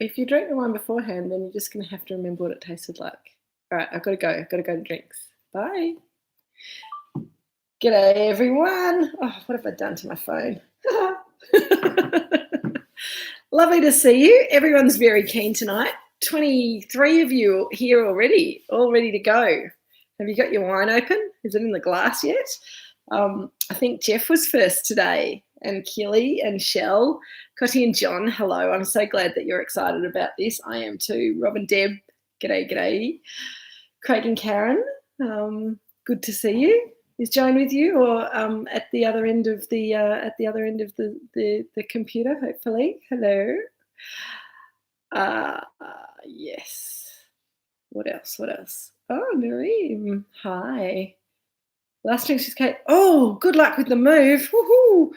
if you drink the wine beforehand, then you're just going to have to remember what it tasted like. All right, I've got to go. I've got to go to drinks. Bye. G'day, everyone. Oh, what have I done to my phone? Lovely to see you. Everyone's very keen tonight. 23 of you here already, all ready to go. Have you got your wine open? Is it in the glass yet? I think Jeff was first today, and Kelly and Shell, Cotty and John, hello. I'm so glad that you're excited about this. I am too. Rob and Deb, g'day, g'day. Craig and Karen, good to see you. Is Joan with you, or at the other end of the computer? Hopefully, hello. Yes. What else? What else? Oh, Nareem, hi. Last thing she's Kate. Oh, good luck with the move. Woohoo!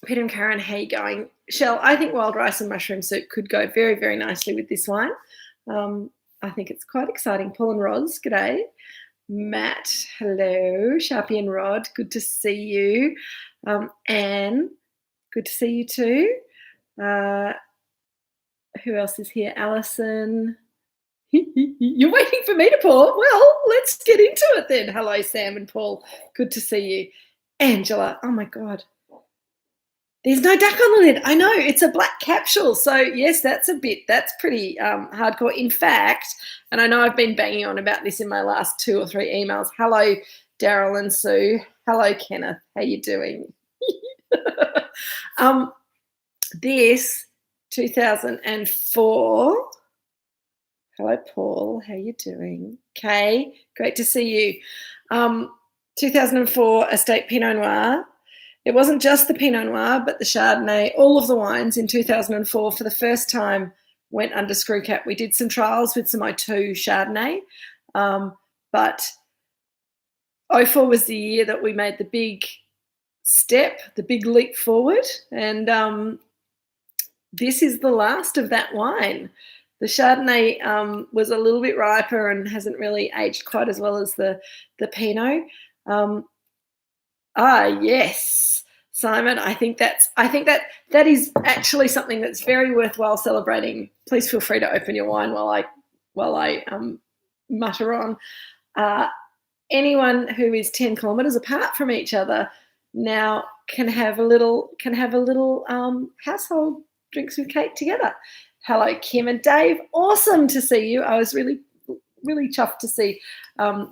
Peter and Karen, how you going? Shell, I think wild rice and mushroom soup could go very, very nicely with this wine. I think it's quite exciting. Paul and Roz, g'day. Matt, hello. Sharpie and Rod, good to see you. Anne, good to see you too. Who else is here? Alison. You're waiting for me to pour? Well, let's get into it then. Hello, Sam and Paul. Good to see you. Angela, oh my God. There's no duck on the lid. I know, it's a black capsule. So, yes, that's pretty hardcore. In fact, and I know I've been banging on about this in my last 2 or 3 emails. Hello, Daryl and Sue. Hello, Kenneth. How you doing? This 2004. Hello, Paul. How you doing? Kay, great to see you. 2004 Estate Pinot Noir. It wasn't just the Pinot Noir, but the Chardonnay. All of the wines in 2004 for the first time went under screw cap. We did some trials with some 02 Chardonnay, but 04 was the year that we made the big step, the big leap forward, and this is the last of that wine. The Chardonnay was a little bit riper and hasn't really aged quite as well as the Pinot. Yes, Simon. I think that is actually something that's very worthwhile celebrating. Please feel free to open your wine while I mutter on. Anyone who is 10 kilometres apart from each other now can have a little household drinks with Kate together. Hello, Kim and Dave. Awesome to see you. I was really, really chuffed to see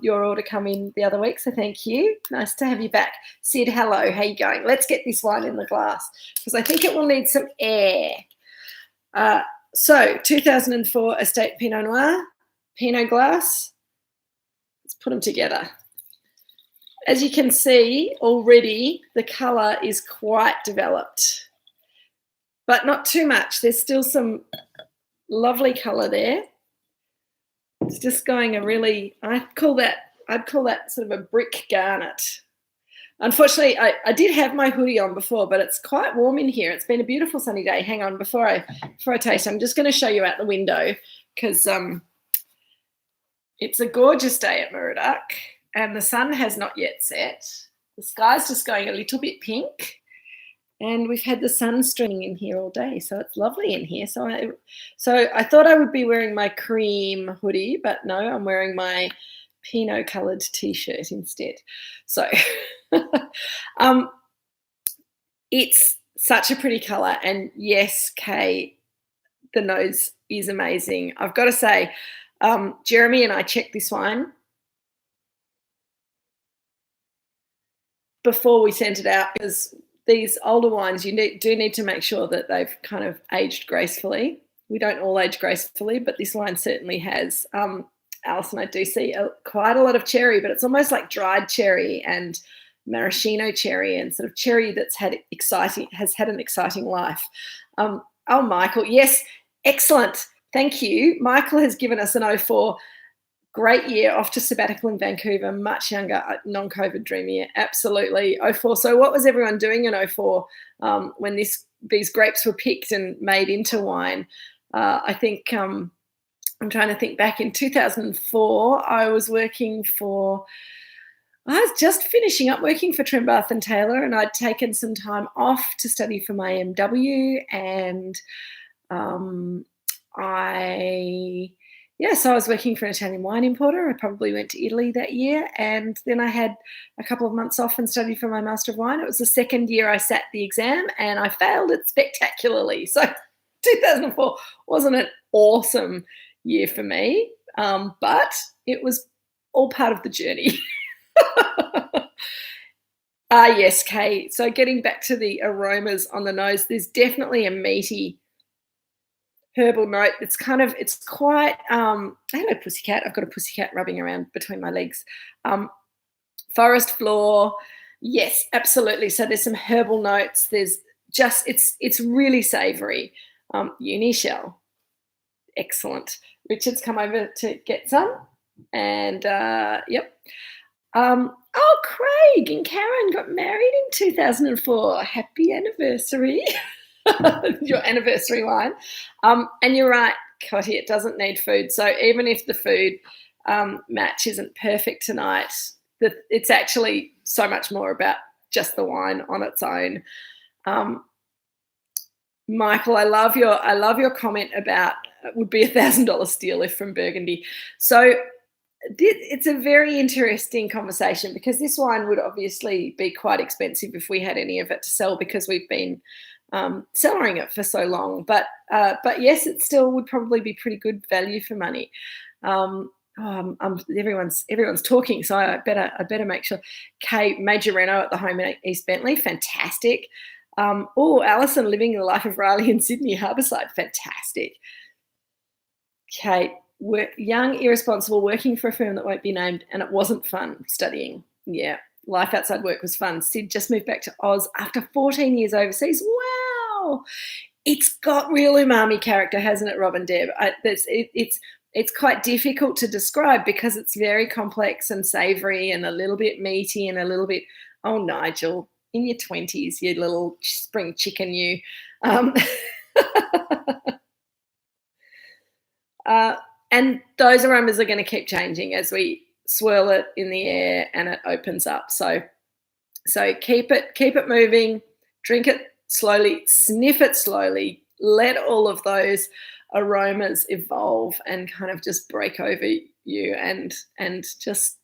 your order come in the other week, so thank you. Nice to have you back. Sid, hello. How you going? Let's get this wine in the glass because I think it will need some air. So 2004 Estate Pinot Noir, Pinot glass. Let's put them together. As you can see already, the colour is quite developed, but not too much. There's still some lovely colour there. It's just going I'd call that sort of a brick garnet. Unfortunately, I did have my hoodie on before, but it's quite warm in here. It's been a beautiful sunny day. Hang on, before I taste, I'm just going to show you out the window because it's a gorgeous day at Moorooduc and the sun has not yet set. The sky's just going a little bit pink. And we've had the sun streaming in here all day, so it's lovely in here. So I thought I would be wearing my cream hoodie, but no, I'm wearing my Pinot coloured T-shirt instead. So it's such a pretty colour. And yes, Kay, the nose is amazing. I've got to say, Jeremy and I checked this wine before we sent it out because these older wines, you do need to make sure that they've kind of aged gracefully. We don't all age gracefully, but this wine certainly has. Alison, I do see quite a lot of cherry, but it's almost like dried cherry and maraschino cherry and sort of cherry that's has had an exciting life. Oh, Michael, yes, excellent. Thank you. Michael has given us an 04. Great year, off to sabbatical in Vancouver, much younger, non-COVID dream year, absolutely. 04. So what was everyone doing in 04 when these grapes were picked and made into wine? I think I'm trying to think back. In 2004, I was just finishing up working for Trembath and Taylor, and I'd taken some time off to study for my MW, and So I was working for an Italian wine importer. I probably went to Italy that year, and then I had a couple of months off and studied for my Master of Wine. It was the second year I sat the exam, and I failed it spectacularly. So 2004 wasn't an awesome year for me, but it was all part of the journey. Yes, Kate. So getting back to the aromas on the nose, there's definitely a meaty herbal note. It's quite, hello pussycat. I've got a pussycat rubbing around between my legs. Forest floor. Yes, absolutely. So there's some herbal notes. There's just, it's really savoury. Uni shell. Excellent. Richard's come over to get some. And yep. Craig and Karen got married in 2004. Happy anniversary. Your anniversary wine. And you're right, Cotty, it doesn't need food. So even if the food match isn't perfect tonight, it's actually so much more about just the wine on its own. Michael, I love your comment about it would be $1,000 steal if from Burgundy. So it's a very interesting conversation, because this wine would obviously be quite expensive if we had any of it to sell, because we've been cellaring it for so long. But yes, it still would probably be pretty good value for money. Everyone's talking, so I better make sure. Kate, Major Reno at the home in East Bentley, fantastic. Alison living the life of Riley in Sydney Harbourside, fantastic. Kate, young, irresponsible, working for a firm that won't be named, and it wasn't fun studying. Yeah, life outside work was fun. Sid just moved back to Oz after 14 years overseas. Wow. It's got real umami character, hasn't it, Rob and Deb? It's quite difficult to describe because it's very complex and savoury and a little bit meaty and a little bit, oh, Nigel, in your 20s, you little spring chicken, you. And those aromas are going to keep changing as we swirl it in the air and it opens up. So keep it moving, drink it slowly, sniff it slowly, let all of those aromas evolve and kind of just break over you and just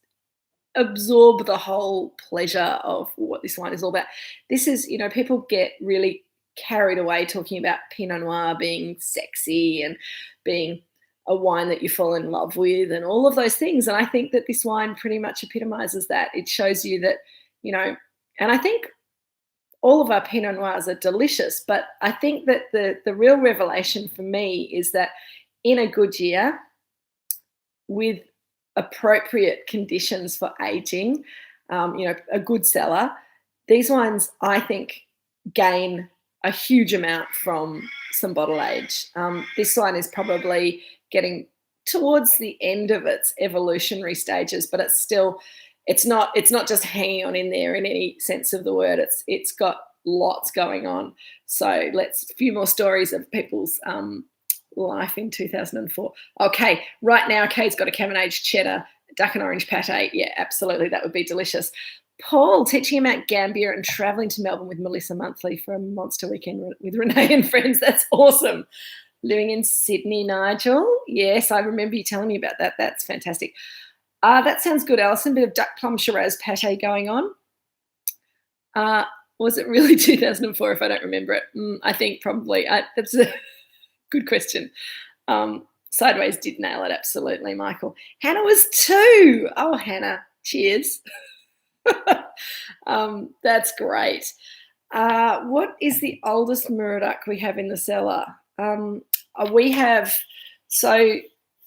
absorb the whole pleasure of what this wine is all about. This is, people get really carried away talking about Pinot Noir being sexy and being a wine that you fall in love with and all of those things. And I think that this wine pretty much epitomizes that. It shows you that, and I think all of our Pinot Noirs are delicious, but I think that the real revelation for me is that in a good year, with appropriate conditions for aging, a good cellar, these wines, I think, gain a huge amount from some bottle age. This wine is probably getting towards the end of its evolutionary stages, but it's not just hanging on in there in any sense of the word. It's got lots going on. So a few more stories of people's life in 2004. Okay, right now Kate's got a Cabernet cheddar, duck and orange pate. Yeah, absolutely, that would be delicious. Paul, teaching about Gambia and travelling to Melbourne with Melissa monthly for a monster weekend with Renee and friends. That's awesome. Living in Sydney, Nigel. Yes, I remember you telling me about that. That's fantastic. That sounds good, Alison. Bit of duck plum Shiraz pate going on. Was it really 2004 if I don't remember it? I think probably. That's a good question. Sideways did nail it, absolutely, Michael. Hannah was 2. Oh, Hannah, cheers. That's great. What is the oldest Moorooduc we have in the cellar?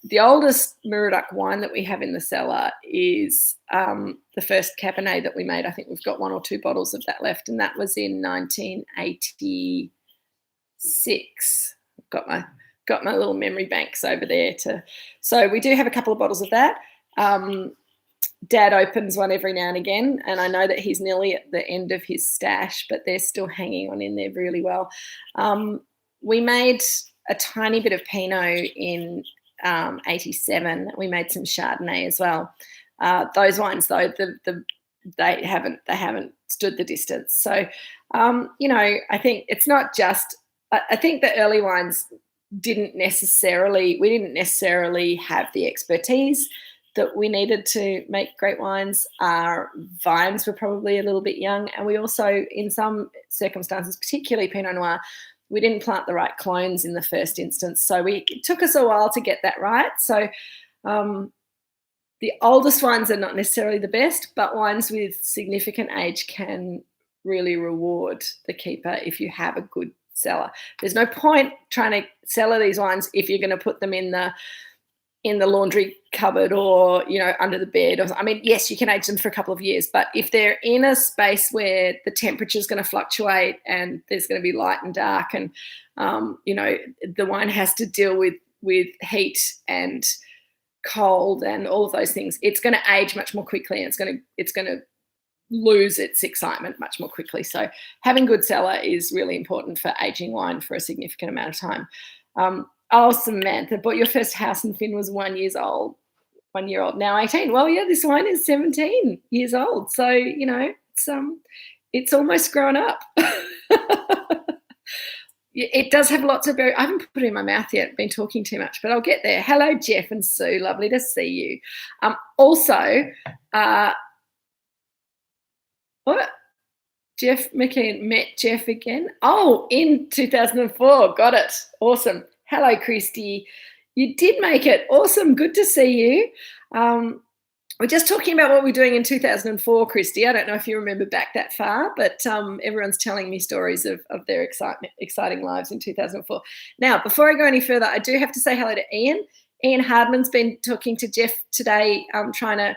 The oldest Moorooduc wine that we have in the cellar is the first Cabernet that we made. I think we've got 1 or 2 bottles of that left, and that was in 1986. Got my little memory banks over there so we do have a couple of bottles of that. Dad opens one every now and again, and I know that he's nearly at the end of his stash, but they're still hanging on in there really well. We made a tiny bit of Pinot in 87. We made some Chardonnay as well. Those wines, though, they haven't stood the distance. So, I think it's not just. I think the early wines didn't necessarily have the expertise that we needed to make great wines. Our vines were probably a little bit young, and we also, in some circumstances, particularly Pinot Noir, we didn't plant the right clones in the first instance. So it took us a while to get that right. So the oldest wines are not necessarily the best, but wines with significant age can really reward the keeper if you have a good cellar. There's no point trying to cellar these wines if you're going to put them in the laundry cupboard or, you know, under the bed. I mean, yes, you can age them for a couple of years, but if they're in a space where the temperature is going to fluctuate and there's going to be light and dark, and you know, the wine has to deal with heat and cold and all of those things, it's going to age much more quickly, and it's going to lose its excitement much more quickly. So having good cellar is really important for aging wine for a significant amount of time. Samantha, bought your first house and Finn was 1 year old, now 18. Well, yeah, this wine is 17 years old. So, you know, it's almost grown up. It does have lots of berry. I haven't put it in my mouth yet, been talking too much, but I'll get there. Hello, Jeff and Sue. Lovely to see you. What? Jeff McKean met Jeff again. Oh, in 2004. Got it. Awesome. Hello, Christy. You did make it. Awesome. Good to see you. We're just talking about what we're doing in 2004, Christy. I don't know if you remember back that far, but everyone's telling me stories of their exciting lives in 2004. Now, before I go any further, I do have to say hello to Ian. Ian Hardman's been talking to Jeff today, trying to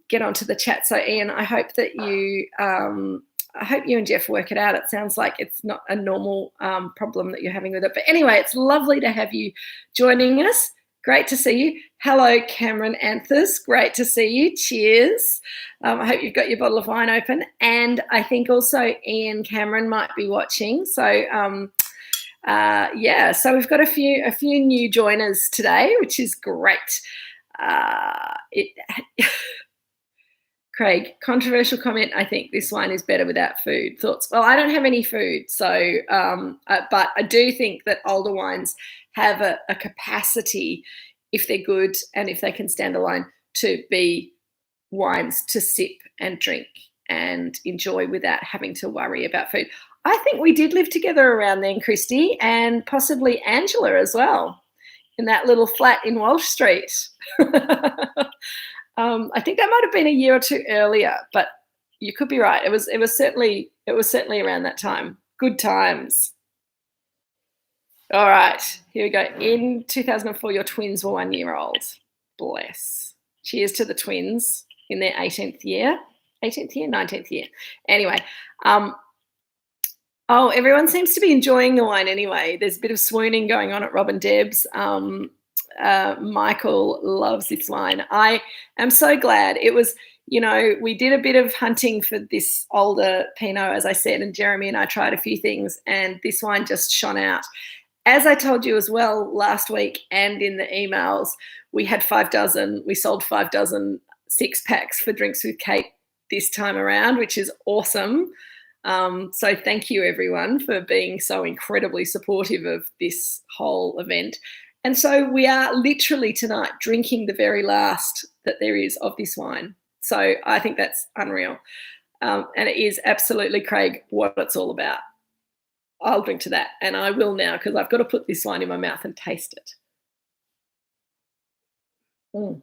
get onto the chat. So, Ian, I hope that you and Jeff work it out. It sounds like it's not a normal problem that you're having with it. But anyway, it's lovely to have you joining us. Great to see you. Hello, Cameron Anthus. Great to see you. Cheers. I hope you've got your bottle of wine open. And I think also Ian Cameron might be watching. So, so we've got a few new joiners today, which is great. Craig, controversial comment. I think this wine is better without food. Thoughts? Well, I don't have any food, so but I do think that older wines have a capacity, if they're good and if they can stand alone, to be wines to sip and drink and enjoy without having to worry about food. I think we did live together around then, Christy, and possibly Angela as well, in that little flat in Walsh Street. I think that might have been a year or two earlier, but you could be right. It was certainly around that time. Good times. All right, here we go. In 2004, your twins were 1 year old. Bless. Cheers to the twins in their 19th year. Anyway, everyone seems to be enjoying the wine anyway. There's a bit of swooning going on at Rob and Deb's. Michael loves this wine. I am so glad. It was, you know, we did a bit of hunting for this older Pinot, as I said, and Jeremy and I tried a few things, and this wine just shone out. As I told you as well last week and in the emails, we had 5 dozen. We sold 5 dozen 6-packs for Drinks with Kate this time around, which is awesome. So thank you, everyone, for being so incredibly supportive of this whole event. And so we are literally tonight drinking the very last that there is of this wine. So I think that's unreal. And it is absolutely, Craig, what it's all about. I'll drink to that, and I will now, because I've got to put this wine in my mouth and taste it.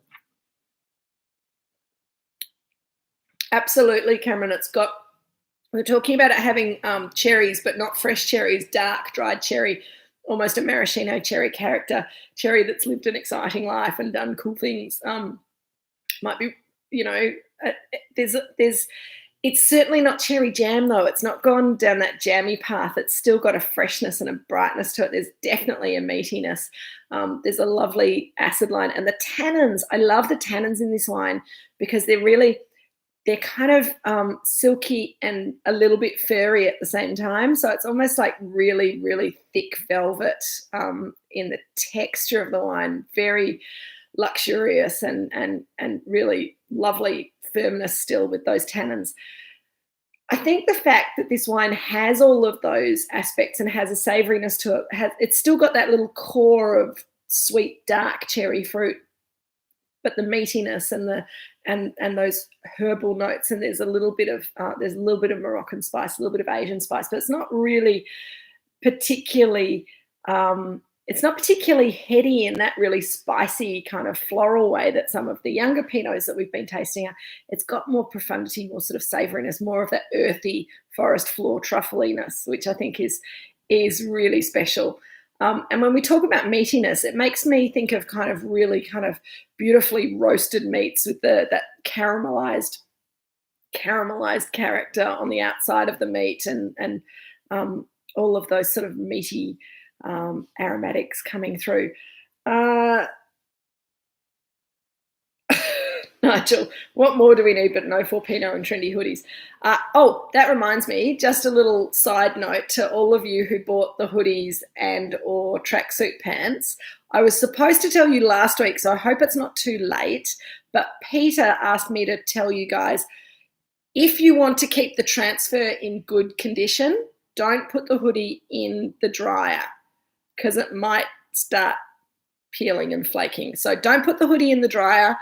Absolutely, Cameron. We're talking about it having cherries, but not fresh cherries, dark, dried cherry, almost a maraschino cherry character, cherry that's lived an exciting life and done cool things. Might be, you know, it's certainly not cherry jam, though. It's not gone down that jammy path. It's still got a freshness and a brightness to it. There's definitely a meatiness. There's a lovely acid line. And the tannins, I love the tannins in this wine because they're kind of silky and a little bit furry at the same time. So it's almost like really, really thick velvet in the texture of the wine. Very luxurious and really lovely firmness still with those tannins. I think the fact that this wine has all of those aspects and has a savouriness to it, it's still got that little core of sweet, dark cherry fruit, but the meatiness and those herbal notes, and there's a little bit of Moroccan spice, a little bit of Asian spice, but it's not really particularly it's not particularly heady in that really spicy kind of floral way that some of the younger Pinots that we've been tasting are. It's got more profundity, more sort of savouriness, more of that earthy forest floor truffliness, which I think is really special. And when we talk about meatiness, it makes me think of kind of really kind of beautifully roasted meats with that caramelized character on the outside of the meat, and all of those sort of meaty aromatics coming through. Nigel, what more do we need but no 4 Pinot and trendy hoodies? Oh, that reminds me, just a little side note to all of you who bought the hoodies and or tracksuit pants. I was supposed to tell you last week, so I hope it's not too late, but Peter asked me to tell you guys, if you want to keep the transfer in good condition, don't put the hoodie in the dryer because it might start peeling and flaking. So don't put the hoodie in the dryer.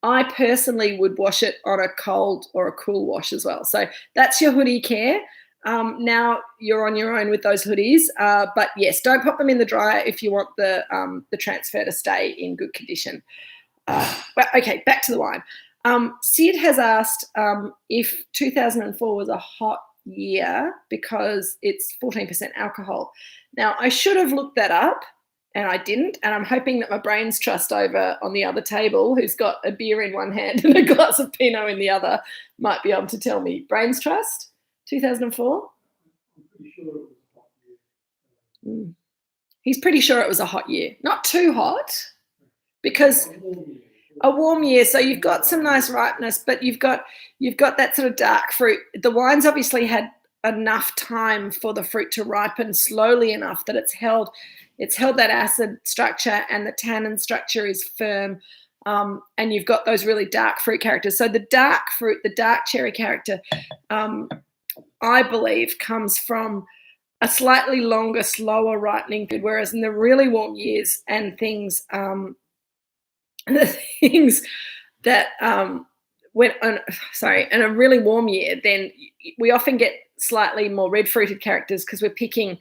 I personally would wash it on a cold or a cool wash as well. So that's your hoodie care. Now you're on your own with those hoodies. But yes, don't pop them in the dryer if you want the transfer to stay in good condition. Well, okay, back to the wine. Sid has asked if 2004 was a hot year because it's 14% alcohol. Now, I should have looked that up and I didn't, and I'm hoping that my brains trust over on the other table, who's got a beer in one hand and a glass of Pinot in the other, might be able to tell me. Brains trust, 2004? I'm pretty sure it was a hot year. He's pretty sure it was a hot year. Not too hot, because a warm year. So you've got some nice ripeness, but you've got that sort of dark fruit. The wine's obviously had enough time for the fruit to ripen slowly enough that it's held that acid structure and the tannin structure is firm, and you've got those really dark fruit characters. So the dark fruit, the dark cherry character, I believe comes from a slightly longer, slower ripening period, whereas in the really warm years and things, the things that in a really warm year, then we often get slightly more red fruited characters because we're picking,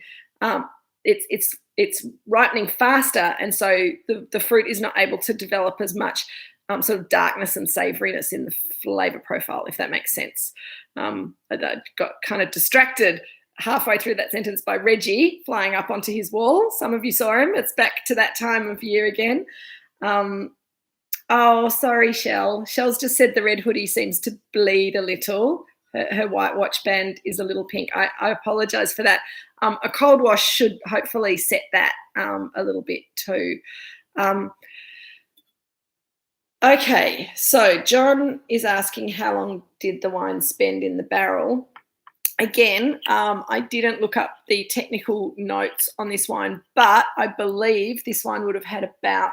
it's ripening faster, and so the fruit is not able to develop as much sort of darkness and savouriness in the flavour profile, if that makes sense. I got kind of distracted halfway through that sentence by Reggie flying up onto his wall. Some of you saw him. It's back to that time of year again. Oh, sorry, Shell. Shell's just said the red hoodie seems to bleed a little. Her white watch band is a little pink. I apologise for that. A cold wash should hopefully set that a little bit too. Okay, so John is asking how long did the wine spend in the barrel? Again, I didn't look up the technical notes on this wine, but I believe this wine would have had about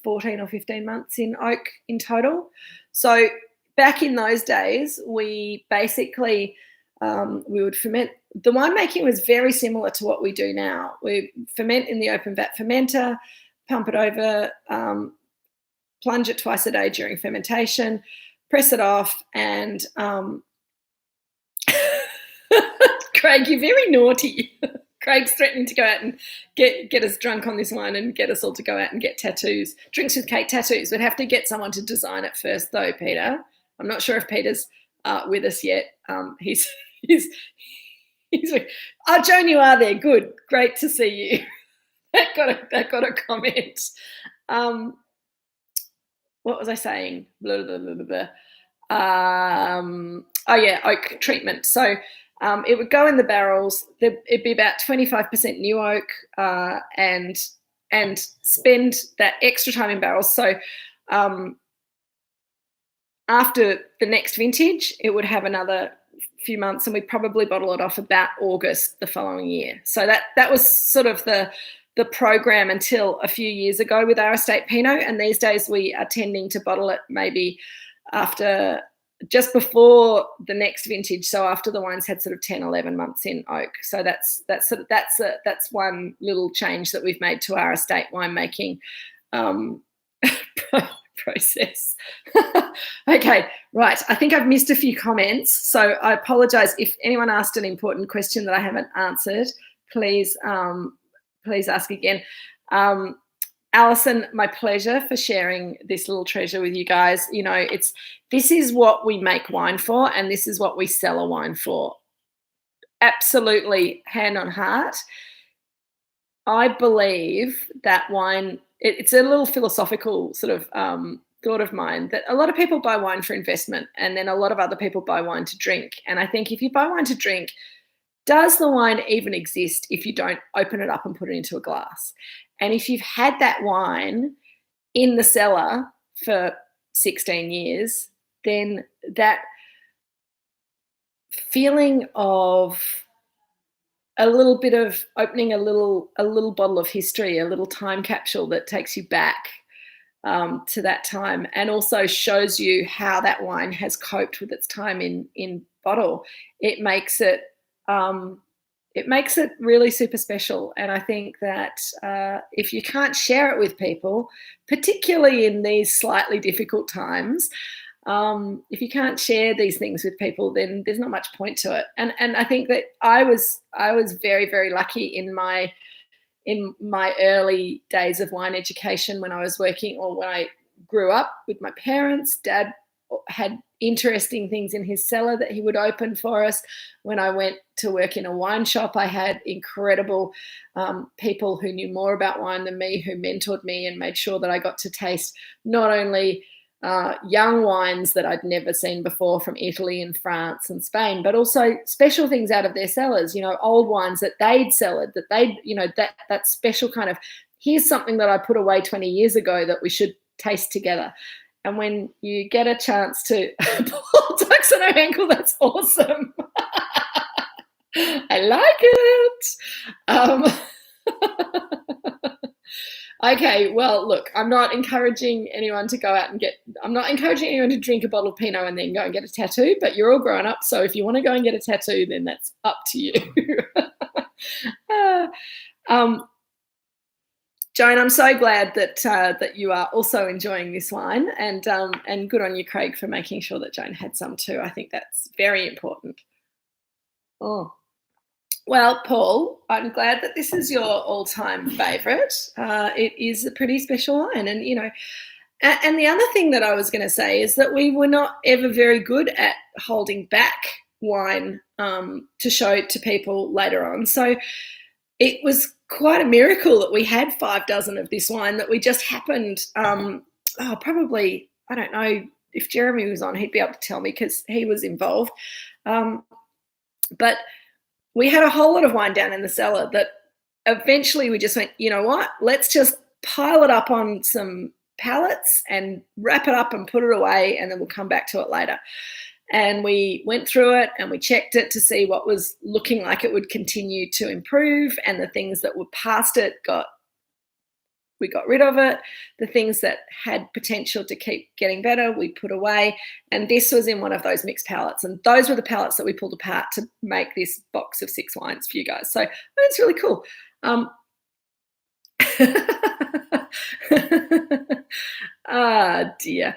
14 or 15 months in oak in total. So back in those days, we basically we would ferment. The winemaking was very similar to what we do now. We ferment in the open vat fermenter, pump it over, plunge it twice a day during fermentation, press it off, and Craig, you're very naughty. Craig's threatening to go out and get us drunk on this wine and get us all to go out and get tattoos. Drinks with Kate tattoos. We'd have to get someone to design it first, though, Peter. I'm not sure if Peter's with us yet. He's oh, Joan, you are there. Good. Great to see you. that got a comment. What was I saying? Blah, blah, blah, blah, blah. Oh, yeah, oak treatment. So it would go in the barrels. It'd be about 25% new oak and spend that extra time in barrels. So after the next vintage, it would have another few months, and we'd probably bottle it off about August the following year. So that was sort of the program until a few years ago with our estate Pinot, and these days we are tending to bottle it maybe after just before the next vintage, so after the wine's had sort of 10, 11 months in oak. So that's one little change that we've made to our estate winemaking process. Okay, right. I think I've missed a few comments, so I apologise if anyone asked an important question that I haven't answered. Please ask again. Alison, my pleasure for sharing this little treasure with you guys. You know, this is what we make wine for, and this is what we sell a wine for. Absolutely, hand on heart. I believe that wine, it's a little philosophical sort of thought of mine, that a lot of people buy wine for investment, and then a lot of other people buy wine to drink. And I think if you buy wine to drink, does the wine even exist if you don't open it up and put it into a glass? And if you've had that wine in the cellar for 16 years, then that feeling of a little bit of opening a little bottle of history, a little time capsule that takes you back to that time, and also shows you how that wine has coped with its time in bottle, it makes it really super special. And I think that if you can't share it with people, particularly in these slightly difficult times, if you can't share these things with people, then there's not much point to it. And I think that I was very, very lucky in my early days of wine education, when I was working, or when I grew up with my parents. Dad had interesting things in his cellar that he would open for us. When I went to work in a wine shop, I had incredible people who knew more about wine than me, who mentored me and made sure that I got to taste not only young wines that I'd never seen before from Italy and France and Spain, but also special things out of their cellars, you know, old wines that they'd cellared, that they'd, you know, that special kind of, here's something that I put away 20 years ago that we should taste together. And when you get a chance to pull ducks on her ankle, that's awesome. I like it. Okay, well, look, I'm not encouraging anyone to go out and I'm not encouraging anyone to drink a bottle of Pinot and then go and get a tattoo, but you're all grown up, so if you want to go and get a tattoo, then that's up to you. Joan, I'm so glad that you are also enjoying this wine, and good on you, Craig, for making sure that Joan had some too. I think that's very important. Oh. Well, Paul, I'm glad that this is your all-time favourite. It is a pretty special wine. And, you know, and the other thing that I was going to say is that we were not ever very good at holding back wine to show to people later on. So it was quite a miracle that we had 6 of this wine, that we just happened, probably, I don't know if Jeremy was on, he'd be able to tell me because he was involved. But we had a whole lot of wine down in the cellar that eventually we just went, you know what, let's just pile it up on some pallets and wrap it up and put it away, and then we'll come back to it later. And we went through it and we checked it to see what was looking like it would continue to improve, and the things that were past it we got rid of it. The things that had potential to keep getting better, we put away. And this was in one of those mixed pallets. And those were the pallets that we pulled apart to make this box of 6 wines for you guys. So it's really cool. Dear.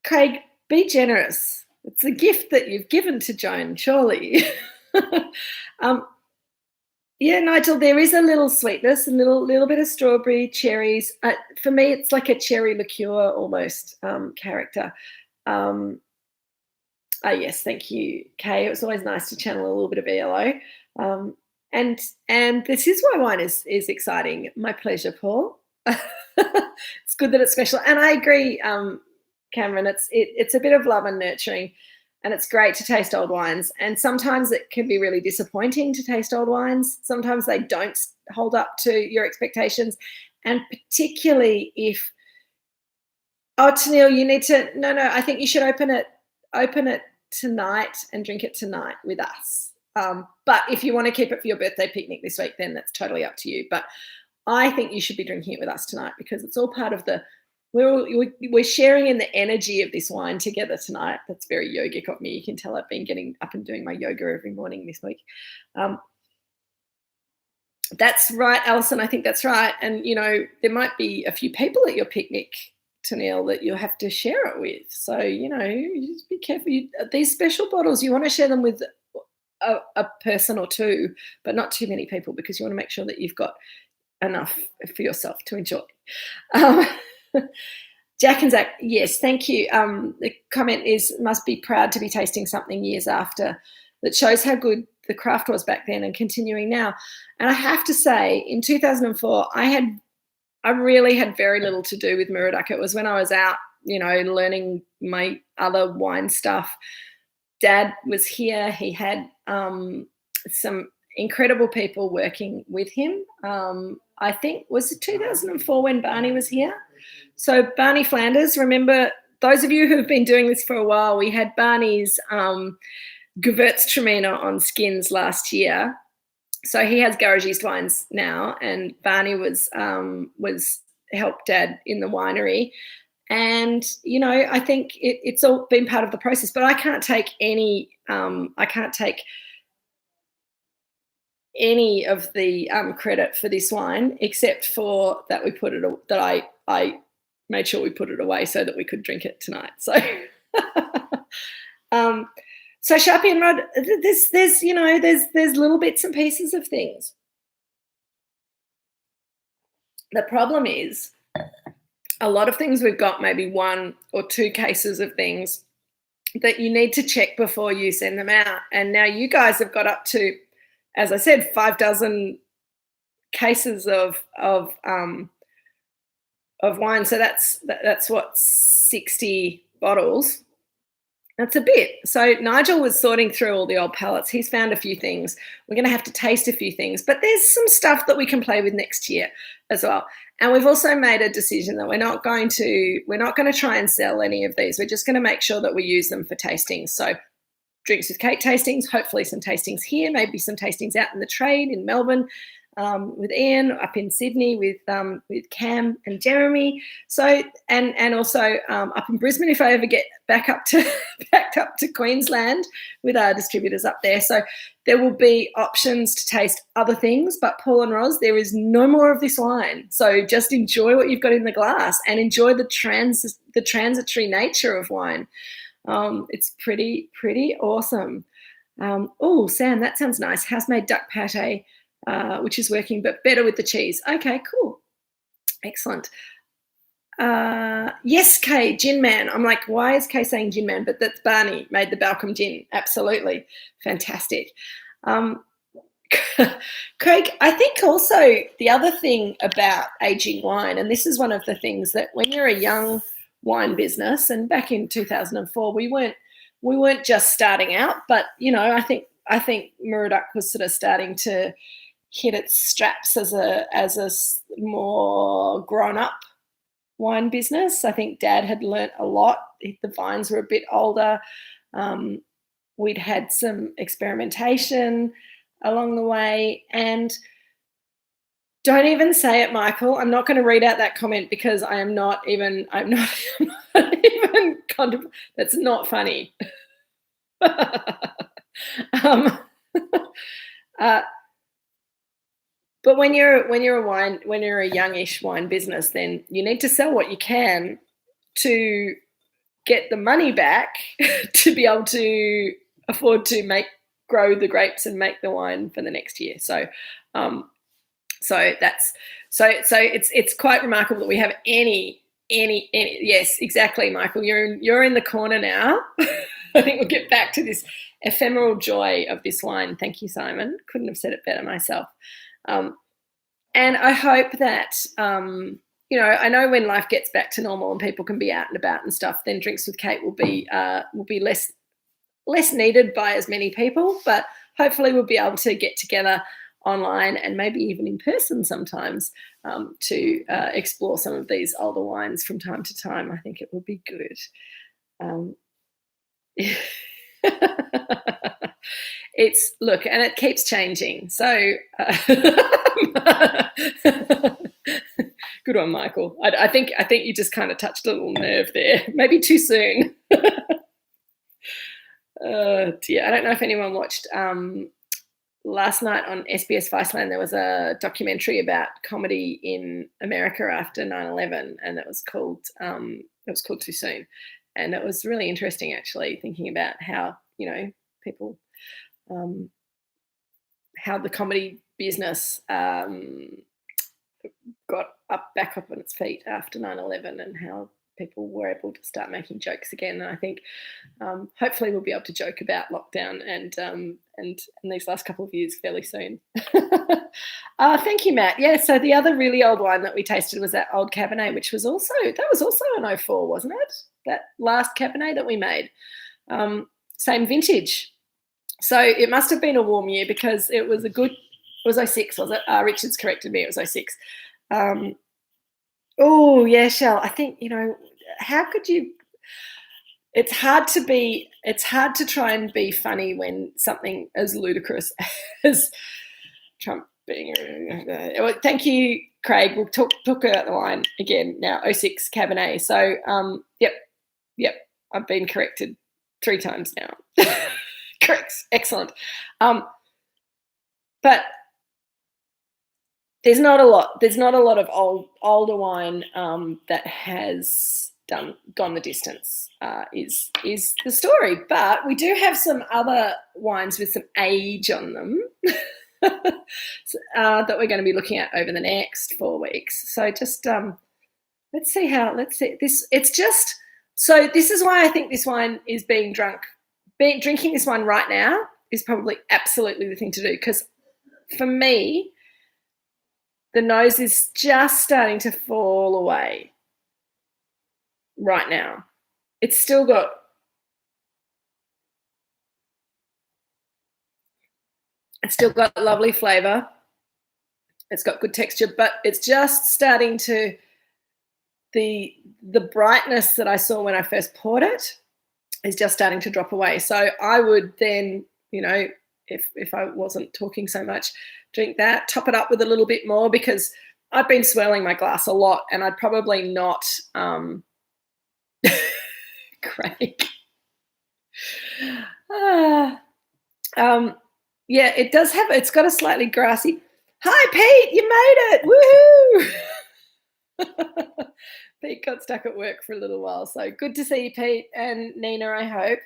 Craig, be generous. It's a gift that you've given to Joan, surely. Yeah, Nigel, there is a little sweetness, a little bit of strawberry, cherries. For me, it's like a cherry liqueur almost character. Yes, thank you, Kay. It was always nice to channel a little bit of ELO. And this is why wine is exciting. My pleasure, Paul. It's good that it's special. And I agree, Cameron, it's a bit of love and nurturing. And it's great to taste old wines. And sometimes it can be really disappointing to taste old wines. Sometimes they don't hold up to your expectations. And particularly if, Tennille, you need to, no, I think you should open it tonight and drink it tonight with us. But if you want to keep it for your birthday picnic this week, then that's totally up to you. But I think you should be drinking it with us tonight, because it's all part of the we're sharing in the energy of this wine together tonight. That's very yogic of me. You can tell I've been getting up and doing my yoga every morning this week. That's right, Alison. I think that's right. And, there might be a few people at your picnic, Tennille, that you'll have to share it with. So, just be careful. These special bottles, you want to share them with a person or two, but not too many people, because you want to make sure that you've got enough for yourself to enjoy. Jack and Zach, yes, thank you. The comment is, must be proud to be tasting something years after. That shows how good the craft was back then and continuing now. And I have to say, in 2004, I really had very little to do with Moorooduc. It was when I was out, learning my other wine stuff. Dad was here. He had some incredible people working with him. I think, was it 2004 when Barney was here? So Barney Flanders, remember, those of you who have been doing this for a while, we had Barney's Gewürztraminer on skins last year. So he has garage yeast wines now, and Barney was helped Dad in the winery. And, I think it's all been part of the process, but I can't take any of the credit for this wine, except for that I made sure we put it away so that we could drink it tonight. So, so Sharpie and Rod, there's little bits and pieces of things. The problem is, a lot of things we've got maybe 1 or 2 cases of things that you need to check before you send them out. And now you guys have got up to, as I said, 6 cases of wine. So that's what, 60 bottles. That's a bit. So Nigel was sorting through all the old pallets. He's found a few things. We're going to have to taste a few things, but there's some stuff that we can play with next year as well. And we've also made a decision that we're not going to try and sell any of these. We're just going to make sure that we use them for tastings. So Drinks with Kate tastings, hopefully some tastings here, maybe some tastings out in the trade in Melbourne, with Ian, up in Sydney with Cam and Jeremy. So and also up in Brisbane if I ever get back up to Queensland with our distributors up there. So there will be options to taste other things, but Paul and Roz, there is no more of this wine. So just enjoy what you've got in the glass and enjoy the transitory nature of wine. It's pretty awesome. Oh, Sam, that sounds nice. House-made duck pate. Which is working, but better with the cheese. Okay, cool. Excellent. Yes, Kay, Gin Man. I'm like, why is Kay saying Gin Man? But that's Barney, made the Balcombe Gin. Absolutely. Fantastic. Craig, I think also the other thing about aging wine, and this is one of the things that when you're a young wine business, and back in 2004, we weren't just starting out, but, I think Moorooduc was sort of starting to hit its straps as a more grown-up wine business. I think Dad had learnt a lot. The vines were a bit older. We'd had some experimentation along the way. And don't even say it, Michael. I'm not going to read out that comment because I'm not even that's not funny. But when you're a youngish wine business, then you need to sell what you can to get the money back to be able to afford to grow the grapes and make the wine for the next year. So it's quite remarkable that we have any yes, exactly, Michael. You're in the corner now. I think we'll get back to this ephemeral joy of this wine. Thank you, Simon. Couldn't have said it better myself. And I hope that, I know when life gets back to normal and people can be out and about and stuff, then Drinks with Kate will be less needed by as many people, but hopefully we'll be able to get together online and maybe even in person sometimes to explore some of these older wines from time to time. I think it would be good. Look, and it keeps changing. So good Good one, Michael. I think you just kind of touched a little nerve there. Maybe too soon. Dear. I don't know if anyone watched last night on SBS Viceland. There was a documentary about comedy in America after 9/11, and it was called Too Soon, and it was really interesting actually, thinking about how people how the comedy business got back up on its feet after 9/11, and how people were able to start making jokes again. And I think hopefully we'll be able to joke about lockdown and these last couple of years fairly soon. Thank you, Matt. Yeah, so the other really old wine that we tasted was that old Cabernet, which was also an 04, wasn't it? That last Cabernet that we made. Same vintage. So it must have been a warm year, because it was 06, was it? Richard's corrected me, it was 06. Oh, yeah, Shell. I think, how could you? It's hard to try and be funny when something as ludicrous as Trump being. Thank you, Craig. We'll talk about the wine again now. 06 Cabernet. So, yep. I've been corrected 3 times now. Correct. Excellent. But there's not a lot of older wine that has gone the distance, is the story. But we do have some other wines with some age on them that we're going to be looking at over the next 4 weeks. So just let's see this. So this is why I think this wine is being drunk. Drinking this one right now is probably absolutely the thing to do, because for me, the nose is just starting to fall away right now. It's still got lovely flavour. It's got good texture, but it's just starting to, the brightness that I saw when I first poured it is just starting to drop away. So I would then, if I wasn't talking so much, drink that, top it up with a little bit more, because I've been swirling my glass a lot, and I'd probably not Craig. Yeah, it's got a slightly grassy. Hi, Pete, you made it. Woohoo! Pete got stuck at work for a little while, so good to see you, Pete, and Nina, I hope.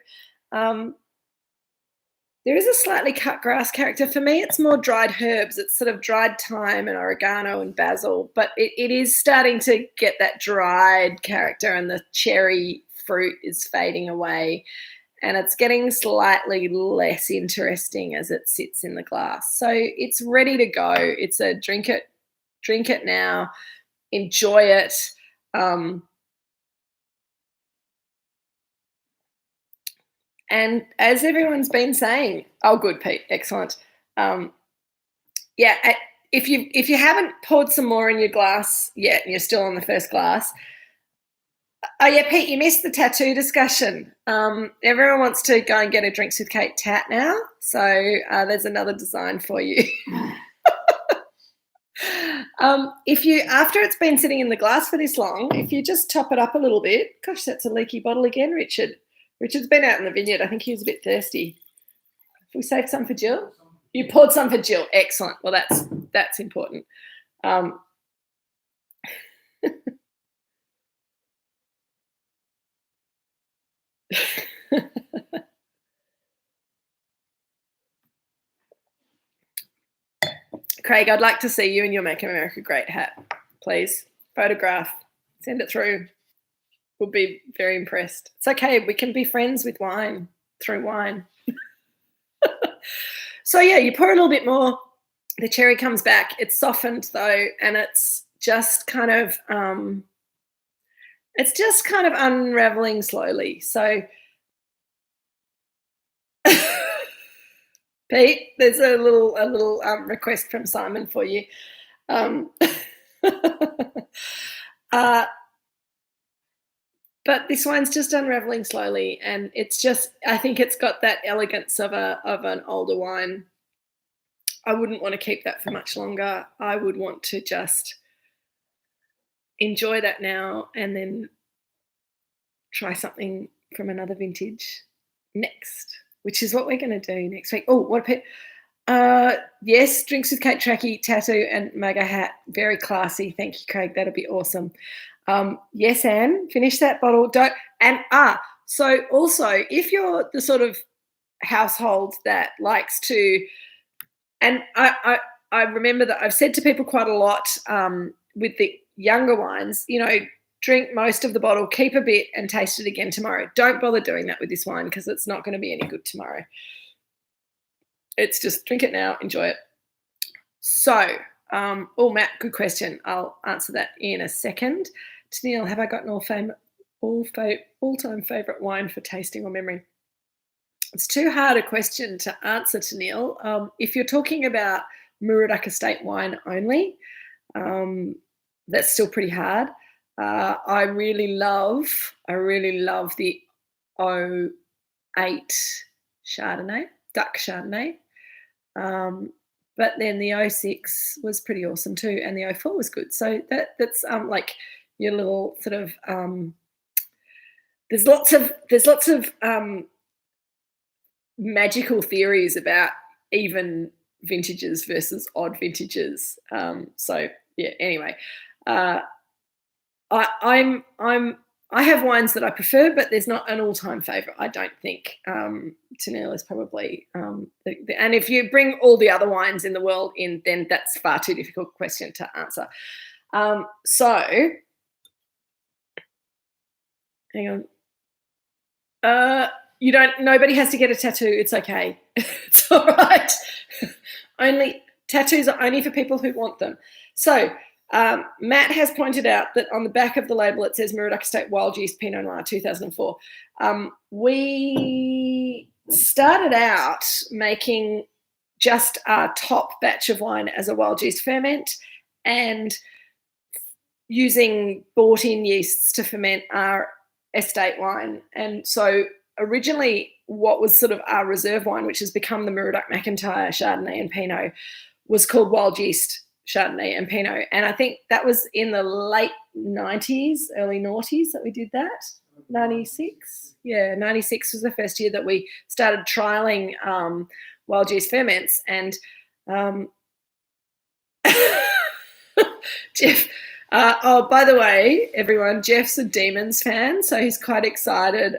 There is a slightly cut grass character. For me, it's more dried herbs. It's sort of dried thyme and oregano and basil, but it is starting to get that dried character, and the cherry fruit is fading away, and it's getting slightly less interesting as it sits in the glass. So it's ready to go. It's a drink it now, enjoy it. And as everyone's been saying, oh, good, Pete, excellent. Yeah, if you haven't poured some more in your glass yet, and you're still on the first glass. Oh yeah, Pete, you missed the tattoo discussion. Everyone wants to go and get a Drinks with Kate tat now, so there's another design for you. After it's been sitting in the glass for this long, if you just top it up a little bit. Gosh, that's a leaky bottle again, Richard. Richard's been out in the vineyard. I think he was a bit thirsty. Have we saved some for Jill? You poured some for Jill. Excellent. Well, that's important. Craig, I'd like to see you in your Make America Great hat, please. Photograph. Send it through. We'll be very impressed. It's okay. We can be friends with wine, through wine. So, yeah, you pour a little bit more. The cherry comes back. It's softened, though, and it's just kind of unraveling slowly. So, Pete, there's a little request from Simon for you. But this wine's just unraveling slowly, and I think it's got that elegance of an older wine. I wouldn't want to keep that for much longer. I would want to just enjoy that now and then try something from another vintage next, which is what we're going to do next week. Oh, what yes, drinks with Kate Tracky, tattoo and MAGA hat. Very classy. Thank you, Craig. That'll be awesome. Yes, Anne, finish that bottle. So also, if you're the sort of household that likes to, and I remember that I've said to people quite a lot with the younger wines, drink most of the bottle, keep a bit and taste it again tomorrow. Don't bother doing that with this wine because it's not going to be any good tomorrow. It's just drink it now, enjoy it. So, Matt, good question. I'll answer that in a second. Tennille, have I got an all-time favourite wine for tasting or memory? It's too hard a question to answer, Tennille. If you're talking about Moorooduc Estate wine only, that's still pretty hard. I really love the 08 Chardonnay, Duck Chardonnay. But then the 06 was pretty awesome too, and the 04 was good. So that's like your little sort of there's lots of magical theories about even vintages versus odd vintages. So yeah, anyway. I have wines that I prefer, but there's not an all-time favourite. I don't think. Tennille is probably and if you bring all the other wines in the world in, then that's far too difficult a question to answer. So hang on. Nobody has to get a tattoo. It's okay. It's all right. Tattoos are only for people who want them. So. Matt has pointed out that on the back of the label it says Moorooduc Estate Wild Yeast Pinot Noir 2004. We started out making just our top batch of wine as a wild yeast ferment and using bought-in yeasts to ferment our estate wine. And so originally what was sort of our reserve wine, which has become the Moorooduc McIntyre Chardonnay and Pinot, was called Wild Yeast Chardonnay and Pinot. And I think that was in the late 90s, early noughties that we did that. 96? Yeah, 96 was the first year that we started trialling wild yeast ferments. And Jeff, by the way, everyone, Jeff's a Demons fan, so he's quite excited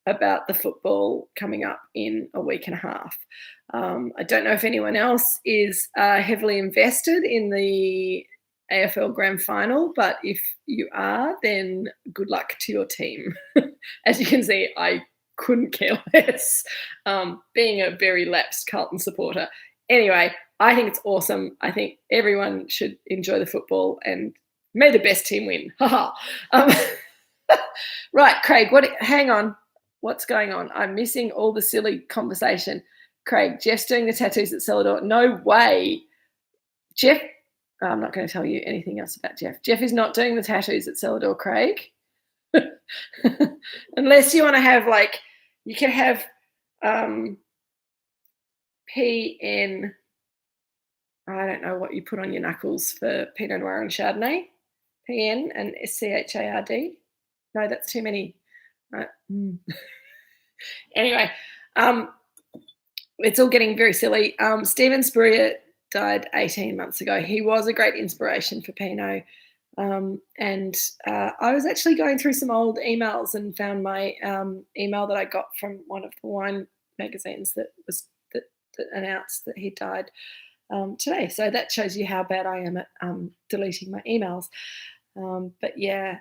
about the football coming up in a week and a half. I don't know if anyone else is heavily invested in the AFL Grand Final, but if you are, then good luck to your team. As you can see, I couldn't care less, being a very lapsed Carlton supporter. Anyway, I think it's awesome. I think everyone should enjoy the football and may the best team win. Right, Craig, hang on. What's going on? I'm missing all the silly conversation. Craig, Jeff's doing the tattoos at Celador. No way. Jeff, I'm not going to tell you anything else about Jeff. Jeff is not doing the tattoos at Celador, Craig. Unless you want to have, like, you can have PN, I don't know what you put on your knuckles for Pinot Noir and Chardonnay. PN and SCHARD. No, that's too many. Anyway, it's all getting very silly. Stephen Spurrier died 18 months ago. He was a great inspiration for Pinot. And I was actually going through some old emails and found my email that I got from one of the wine magazines that announced that he died today. So that shows you how bad I am at deleting my emails. But yeah,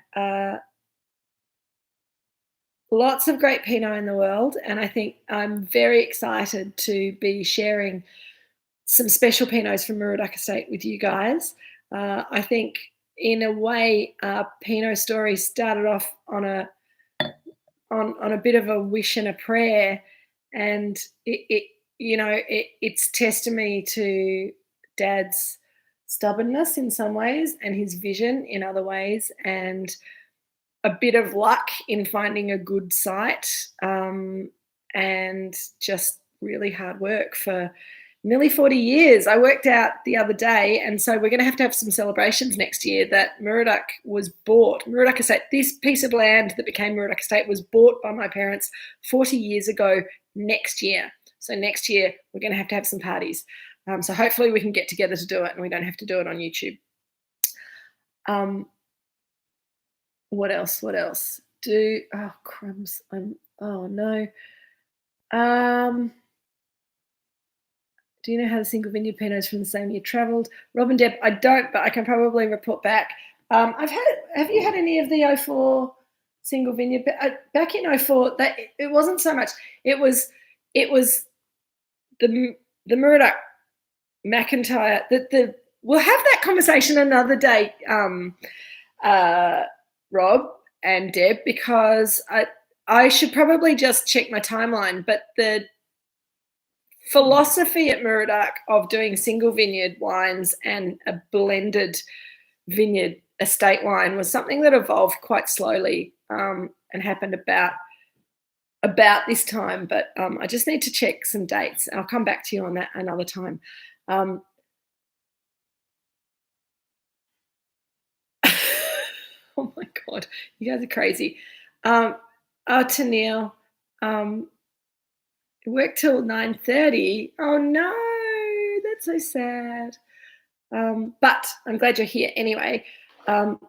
lots of great Pinot in the world, and I think I'm very excited to be sharing some special Pinots from Moorooduc Estate with you guys. I think, in a way, our Pinot story started off on a bit of a wish and a prayer, and it's testimony to Dad's stubbornness in some ways and his vision in other ways, and a bit of luck in finding a good site, and just really hard work for nearly 40 years. I worked out the other day, and so we're going to have some celebrations next year that Moorooduc was bought. Moorooduc Estate, this piece of land that became Moorooduc Estate was bought by my parents 40 years ago next year. So next year we're going to have some parties. So hopefully we can get together to do it and we don't have to do it on YouTube. What else? Oh, crumbs. Oh, no. Do you know how the single vineyard Pinots from the same year travelled? Rob and Deb, I don't, but I can probably report back. Have you had any of the 04 single vineyard? Back in 04, it wasn't so much. It was the Moorooduc McIntyre. We'll have that conversation another day, Rob and Deb, because I should probably just check my timeline. But the philosophy at Moorooduc of doing single vineyard wines and a blended vineyard estate wine was something that evolved quite slowly and happened about this time. But I just need to check some dates. I'll come back to you on that another time. Oh my God, you guys are crazy. Tanil, work till 9:30. Oh no, that's so sad. But I'm glad you're here anyway. Okay,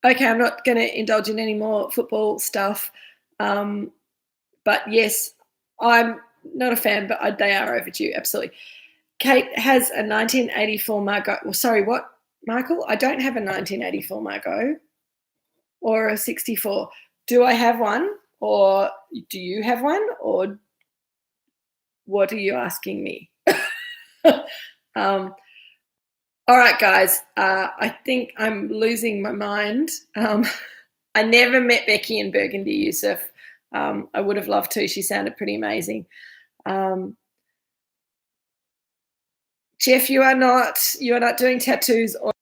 I'm not going to indulge in any more football stuff. But yes, I'm not a fan, but they are overdue, absolutely. Kate has a 1984 Margot. Well, sorry, what, Michael? I don't have a 1984 Margot or a 64. Do I have one? Or do you have one? Or what are you asking me? All right, guys. I think I'm losing my mind. I never met Becky in Burgundy, Yusuf. I would have loved to. She sounded pretty amazing. Jeff, you are not doing tattoos or